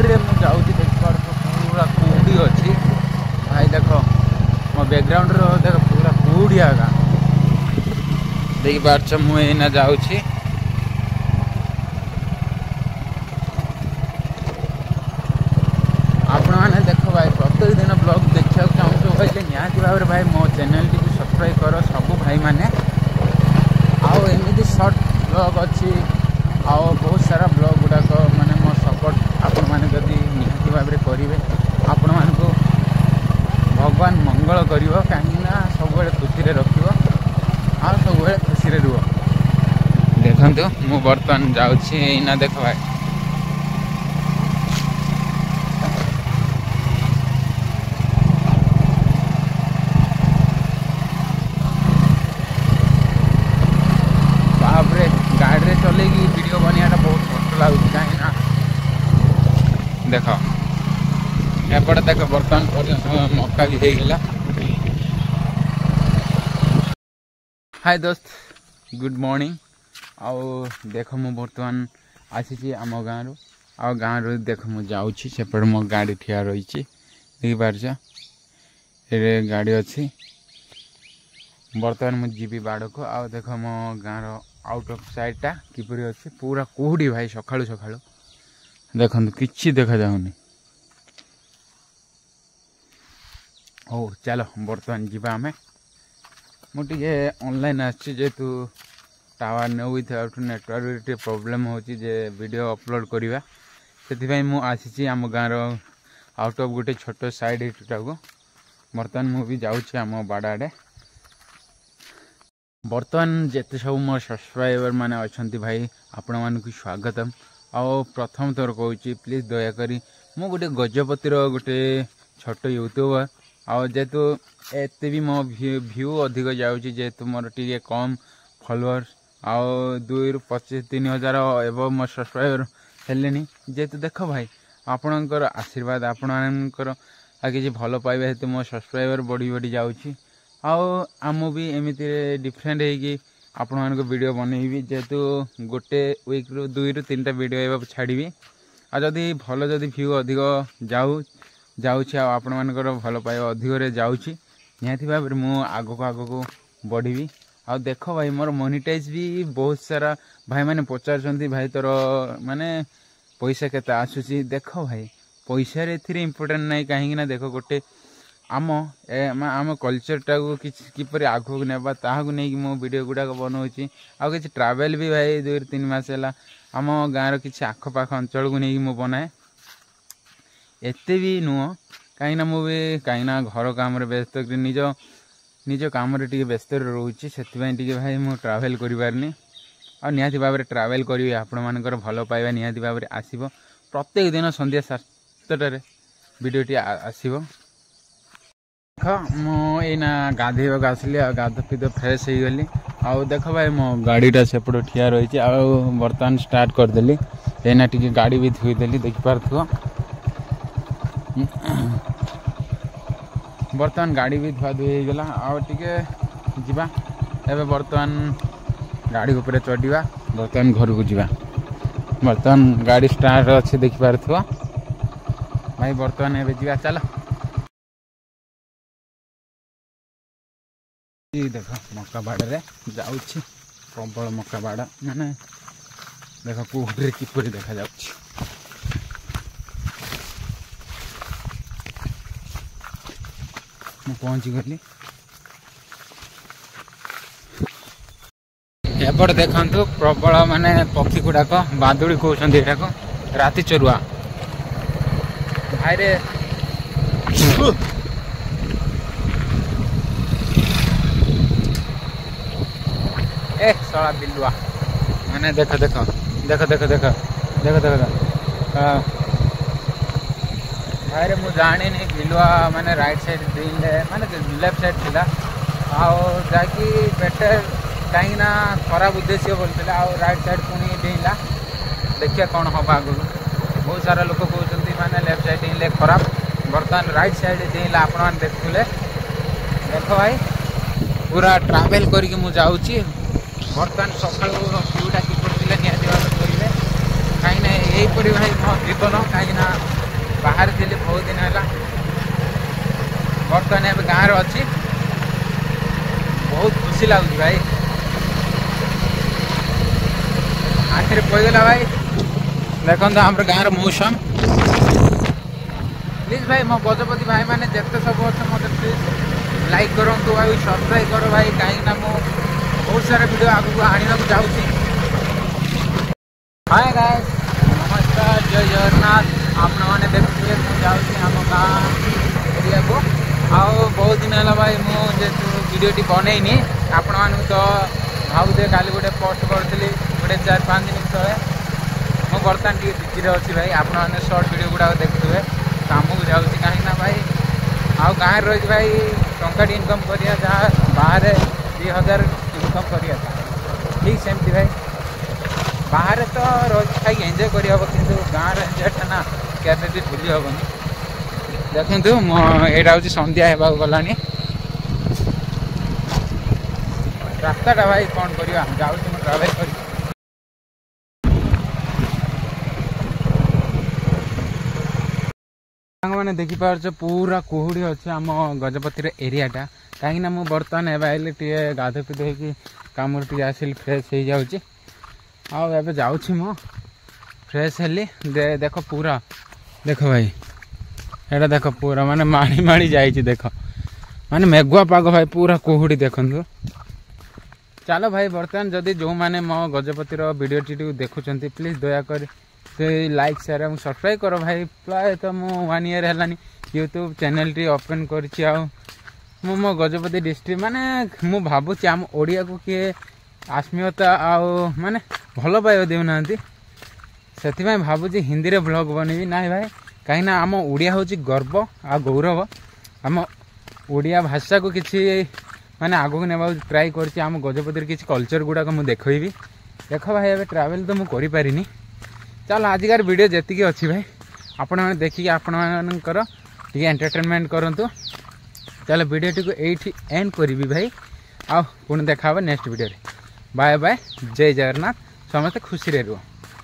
रे मु जाउची देख पार पूरा कुहुडी अछि भाई देखो मो बैकग्राउंड रो देखो पूरा कुहुडी आगा देख पार छ मु एना जाउची आपण माने देखो भाई प्रत्येक दिन ब्लॉग देखिया चाहू भाई निहाती भाव भाई मो चैनल टी सब्सक्राइब करो सब भाई माने आओ एमती शॉर्ट ब्लॉग अच्छी आओ बहुत सारा ब्लॉग गुड़ाक माने मो सपोर्ट आपण माने जदि निहाती भाव में करेंगे आपण मान को भगवान मंगल करिवो कहीं ना सब खुशी रखिवो आ सब खुशी रुह देखंतु मु बर्तमान जाउछि एना देख भाई गाड़ी चलेगी वीडियो बनिया बहुत कष्ट लगुच कहीं देख एपटे देख बर्तमान मक्का भी होगा। हाय दोस्त गुड मॉर्निंग आओ देख मु बर्तमान आसी आम गाँव आ गाँव देख मु जाऊँगी सेपटे मो गाड़ी ठिया रही देख पार्छ ये गाड़ी अच्छी बर्तमान मुझे बाड़ को आ देख मो गाँव आउट ऑफ साइड टा किपरि अच्छी पूरा कुहुडी भाई सकाळु सकाळु देखंतु किछि देखा जाउनी। ओ चलो बर्तमान जीवा आमे मुझे ऑनलाइन आछि जेतु टावर न विथ नेटवर्क प्रॉब्लम होची जे वीडियो अपलोड करिवा सेति भाई मु आसी आम गाँव आउट ऑफ गोटे छोट साइड एटा को बर्तमान मु भी जाउछि आम बाड़ाडे बर्तमान जिते सब मोर सब्सक्राइबर माने अच्छा भाई आपण मानक स्वागतम आओ प्रथम थर कहूँ प्लीज दयाकोरी मु गोटे गजपतिर गोटे छोट यूट्यूबर आओ जेहेतु एते भी मो व्यू अधिक जाऊँगी जेहेतु मोर टे कम फॉलोअर्स आओ 2 ରୁ 25-3000 एवं मोर सब्सक्राइबर हेले जेहेतु देख भाई आपणकर आशीर्वाद आपणकर किसी भल पाइबा हेतु मो सब्सक्राइबर बढ़ी बढ़ी जाऊँगी आओ आम भी एमती डिफरेंट होगी आपण मान वीडियो बनईबी जेहेतु गोटे वीक रु 2 ରୁ 3टा वीडियो एवं छाड़ी आ जदि भल जदि व्यू अधिक जाऊँगी आपण मानकर भल पाइबा अधिक रे जाऊँगी निहाती भाव मु आगको बढ़ी आ देख भाई मोर मोनिटाइज भी बहुत सारा भाई मैंने पचार भाई तोर माने पैसा केते आसुची देख भाई पैसा रे एथिरे इम्पोर्टेंट नहीं कहीं देख गोटे आम आम कल्चर टाक किपर आगू नेबा ताहाकु नहीं मो वीडियो गुड़ाक बनाऊँगी आ कि ट्रावेल भी भाई 2 ରୁ 3 मास है आम गाँव किसी आखपाख अंचल को नहीं बनाए एते भी नुह कहीं मुझे कहीं घर काम व्यस्त निज काम व्यस्त रोचे से भाई मु ट्रावेल करें आ निहाती भाव ट्रावेल करी आपण मानकर भल पाइबा निहाती भाव आसब प्रत्येक दिन संध्या 7टार वीडियोटी आसब देख मुना गाधेक आसली गाध पीध फ्रेश हो गली आउ देख भाई मो गाड़ीटा सेपट ठिया रही बर्तमान स्टार्ट करदेली एना टी गाड़ी भी थुईदेली देखिपार बर्तमान गाड़ी भी धुआ धुई होगला आउ टे जा एवं बर्तमान गाड़ी उपरे चढ़ा बर्तमान घर को जा बर्तमान गाड़ी स्टार्ट अच्छे देखिपार भाई बर्तमान एवं जा चल देख मक्का बाड़े जाऊँगी प्रबल मक्का बाड़ माने देख कुहुडी किपरि देखा जाउछि पहुँची गली एपट देखु प्रबल माने पक्षी गुड़ाक बादुड़ी कहते यहाँ राति चरुआ भाई रे ए सड़ा बिलुआ माने देख देख देख देख देख देख देख भाई मु जानी बिलुआ माने राइट साइड दिले माने लेफ्ट साइड थिला आओ जाकी बेटर कहीं ना खराब उद्देश्य बोलते आओ राइट साइड पुणी डेला देखिए कौन हम आगु बहुत सारा लोक कहते माने लेफ्ट साइड डेले खराब बर्तमान राइट साइड डेला आपण देखुले देख भाई पूरा ट्रावेल करके मु जाऊँगी बर्तमान सकाल व्यूटा कि निहती भाव करेंगे कहीं यहीपरी भाई मो जीवन कहीं बाहर थी बहुत दिन है बर्तमान ए गाँव अच्छी बहुत खुशी लगुच भाई आखिर पड़गला भाई देखो आम गाँव मौसम प्लीज भाई मो गजपति भाई मैंने जिते सब अच्छे मत प्लीज लाइक करूँ भाई सब्सक्राइब करो भाई कहीं बहुत सारा वीडियो आगू आने को जाऊँगी। हाय गाइस नमस्कार जय जगन्नाथ आपण मैंने देखुए मुझे आम गाँ एरिया को आओ बहुत दिन है भाई मुझे वीडियोटी बनईनी आपण मानू तो भावुए काली गोटे पोस्ट करी गोटे 4-5 दिन तले मु बर्तमान टी बिजी अच्छी भाई आपण मैंने सर्ट वीडियो गुड़ा देखुए काम को जाऊँगी कहीं भाई आउ गाँव रही भाई टंका इनकम करिया जहाँ बाहर 2000 इनकम करिया ठीक सेमती भाई बाहर तो रही खाई एंजॉय कर गाँव एंजॉयटा ना क्या भी भूली हेनी देखु यहाँ हूँ संध्या होगा गला रास्ताटा भाई कौन करवा जाऊँ ट्रावेल कर मैंने देखिपार पूरा कुहुड़ी अच्छे आम गजपतिर एरियाटा कहीं मुझे बर्तमान एवं टे गाधो पिधो हो कम आसिल फ्रेश हो जाऊँगी आबे जाऊँ मो फ्रेश हेली देख पूरा देख भाई एटा देख पूरा माने माणी माणी जाइए देख माने मेघुआ पाग भाई पूरा कुहुड़ी देखु चलो भाई बर्तमान जदि जो मैंने मो गजपतिर वीडियो टी देखुं प्लीज दयाकर लाइक शेयर और सब्सक्राइब करो भाई प्राय तो मु 1 ईयर है यूट्यूब चैनल टी ओपन कर मो गजपति डिस्ट्रिक्ट माने मु भावुची आम ओडिया को किए आत्मीयता आओ माने भल पाइब देना से भावुची हिंदी रे ब्लॉग बनैबी ना भाई कहीं आम ओडिया हूँ गर्व आ गौरव आम ओडिया भाषा को किसी माने आगू ने ट्राई करछि आम गजपति किसी कल्चर गुड़ाक मुझे देखी देख भाई एवं ट्रावेल तो मुझे करें चलो आजिकार वीडियो जी अच्छी भाई आपण मैंने देखिए आपणकर टी एंटरटेनमेंट करूँ चलो वीडियो टी को यही एंड करी भाई आ पुणी देखा नेक्स्ट वीडियो बाय बाय जय जगन्नाथ समस्त खुशी रे रुह।